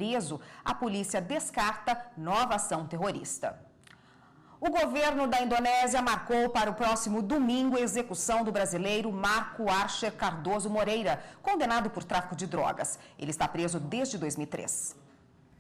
preso, a polícia descarta nova ação terrorista. O governo da Indonésia marcou para o próximo domingo a execução do brasileiro Marco Archer Cardoso Moreira, condenado por tráfico de drogas. Ele está preso desde 2003.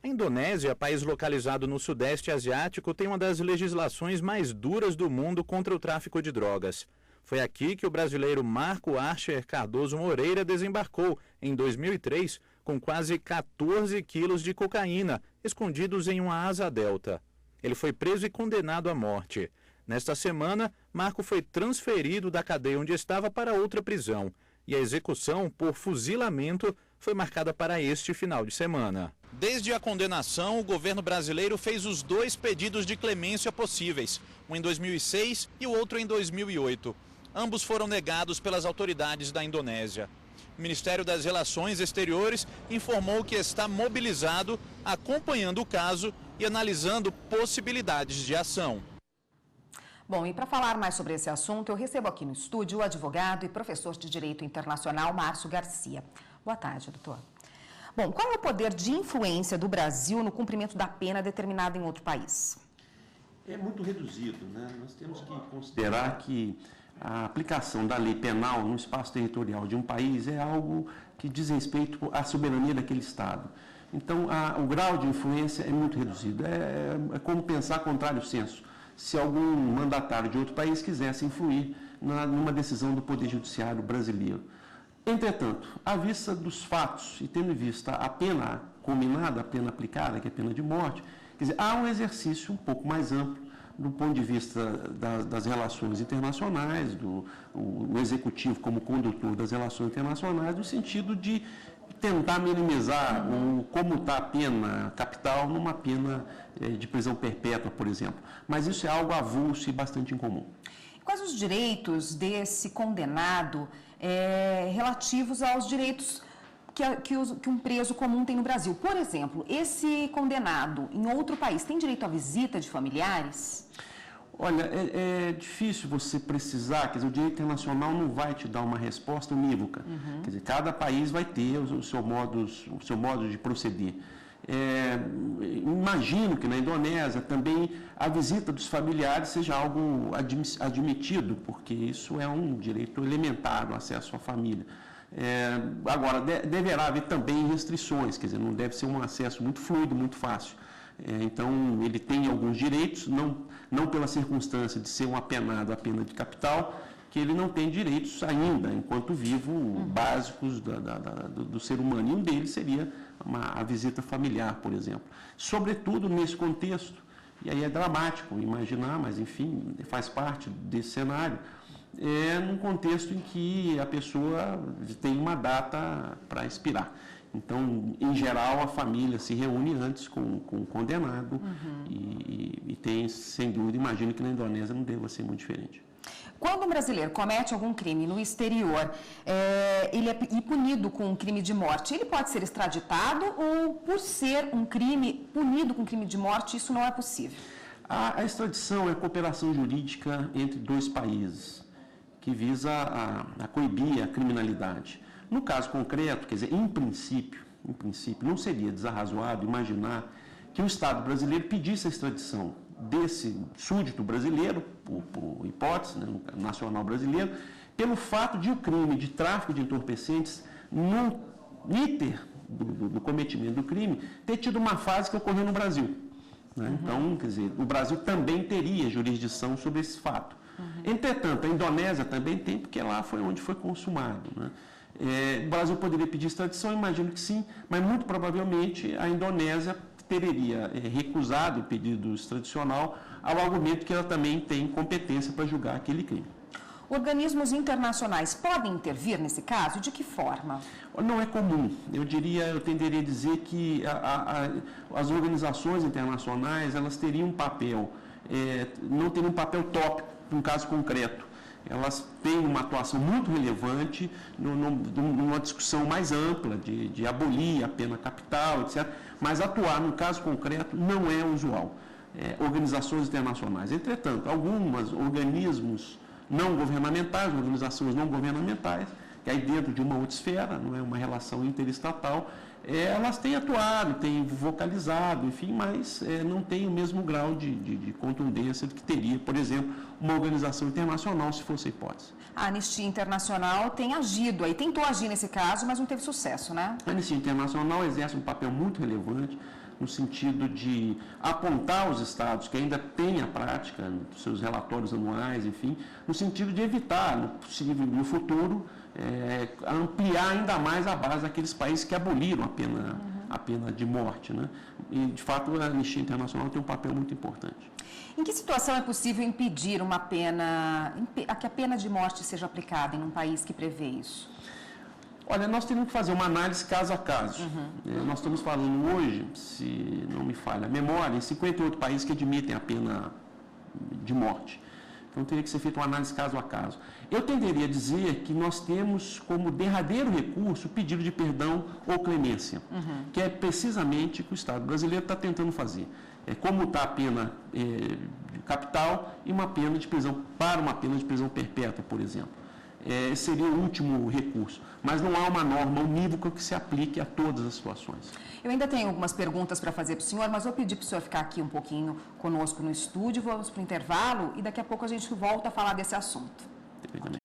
A Indonésia, país localizado no Sudeste Asiático, tem uma das legislações mais duras do mundo contra o tráfico de drogas. Foi aqui que o brasileiro Marco Archer Cardoso Moreira desembarcou, em 2003, com quase 14 quilos de cocaína, escondidos em uma asa delta. Ele foi preso e condenado à morte. Nesta semana, Marco foi transferido da cadeia onde estava para outra prisão. E a execução por fuzilamento foi marcada para este final de semana. Desde a condenação, o governo brasileiro fez os 2 pedidos de clemência possíveis, um em 2006 e o outro em 2008. Ambos foram negados pelas autoridades da Indonésia. O Ministério das Relações Exteriores informou que está mobilizado, acompanhando o caso e analisando possibilidades de ação. Bom, e para falar mais sobre esse assunto, eu recebo aqui no estúdio o advogado e professor de Direito Internacional, Márcio Garcia. Boa tarde, doutor. Bom, qual é o poder de influência do Brasil no cumprimento da pena determinada em outro país? É muito reduzido, né? Nós temos que considerar que a aplicação da lei penal no espaço territorial de um país é algo que diz respeito à soberania daquele Estado. Então, o grau de influência é muito reduzido. É como pensar contrário senso. Se algum mandatário de outro país quisesse influir numa decisão do Poder Judiciário brasileiro. Entretanto, à vista dos fatos e tendo em vista a pena combinada, a pena aplicada, que é a pena de morte, quer dizer, há um exercício um pouco mais amplo do ponto de vista das relações internacionais, o executivo como condutor das relações internacionais, no sentido de tentar minimizar ou comutar a pena capital numa pena de prisão perpétua, por exemplo. Mas isso é algo avulso e bastante incomum. Quais os direitos desse condenado relativos aos direitos que um preso comum tem no Brasil? Por exemplo, esse condenado em outro país tem direito à visita de familiares? Olha, é difícil você precisar, quer dizer, o direito internacional não vai te dar uma resposta unívoca. Quer dizer, cada país vai ter o seu modo de proceder. Imagino que na Indonésia também a visita dos familiares seja algo admitido, porque isso é um direito elementar, o acesso à família. Agora, deverá haver também restrições, quer dizer, não deve ser um acesso muito fluido, muito fácil. Então, ele tem alguns direitos, não pela circunstância de ser um apenado à pena de capital, que ele não tem direitos ainda, enquanto vivo, básicos do ser humano. E um deles seria a visita familiar, por exemplo. Sobretudo nesse contexto, e aí é dramático imaginar, mas enfim, faz parte desse cenário, num contexto em que a pessoa tem uma data para expirar. Então, em geral, a família se reúne antes com o condenado e tem, sem dúvida, imagino que na Indonésia não deva ser muito diferente. Quando um brasileiro comete algum crime no exterior ele é punido com um crime de morte, ele pode ser extraditado ou, por ser um crime punido com crime de morte, isso não é possível? A extradição é a cooperação jurídica entre 2 países, que visa a coibir a criminalidade. No caso concreto, quer dizer, em princípio, não seria desarrazoado imaginar que o Estado brasileiro pedisse a extradição desse súdito brasileiro, por hipótese, né, nacional brasileiro, pelo fato de o crime de tráfico de entorpecentes, no íter do cometimento do crime, ter tido uma fase que ocorreu no Brasil. Né? Então, quer dizer, o Brasil também teria jurisdição sobre esse fato. Entretanto, a Indonésia também tem, porque lá foi onde foi consumado. Né? O Brasil poderia pedir extradição, imagino que sim, mas muito provavelmente a Indonésia teria recusado o pedido extradicional ao argumento que ela também tem competência para julgar aquele crime. Organismos internacionais podem intervir nesse caso? De que forma? Não é comum. Eu tenderia a dizer que as organizações internacionais elas teriam um papel, não teriam um papel tópico para um caso concreto. Elas têm uma atuação muito relevante numa discussão mais ampla de abolir a pena capital, etc. Mas atuar no caso concreto não é usual. Organizações internacionais. Entretanto, alguns organismos não governamentais, organizações não governamentais, que aí dentro de uma outra esfera, não é uma relação interestatal, elas têm atuado, têm vocalizado, enfim, mas não tem o mesmo grau de contundência do que teria, por exemplo, uma organização internacional, se fosse a hipótese. A Anistia Internacional tem agido aí, tentou agir nesse caso, mas não teve sucesso, né? A Anistia Internacional exerce um papel muito relevante no sentido de apontar os estados que ainda têm a prática, nos seus relatórios anuais, enfim, no sentido de evitar, no futuro, ampliar ainda mais a base daqueles países que aboliram a pena de morte, né? E, de fato, a Anistia Internacional tem um papel muito importante. Em que situação é possível impedir que a pena de morte seja aplicada em um país que prevê isso? Olha, nós temos que fazer uma análise caso a caso. Nós estamos falando hoje, se não me falha a memória, em 58 países que admitem a pena de morte. Então, teria que ser feita uma análise caso a caso. Eu tenderia a dizer que nós temos como derradeiro recurso o pedido de perdão ou clemência, que é precisamente o que o Estado brasileiro está tentando fazer. É comutar a pena capital e uma pena de prisão para uma pena de prisão perpétua, por exemplo. Seria o último recurso, mas não há uma norma unívoca que se aplique a todas as situações. Eu ainda tenho algumas perguntas para fazer para o senhor, mas vou pedir para o senhor ficar aqui um pouquinho conosco no estúdio, vamos para o intervalo e daqui a pouco a gente volta a falar desse assunto. Okay.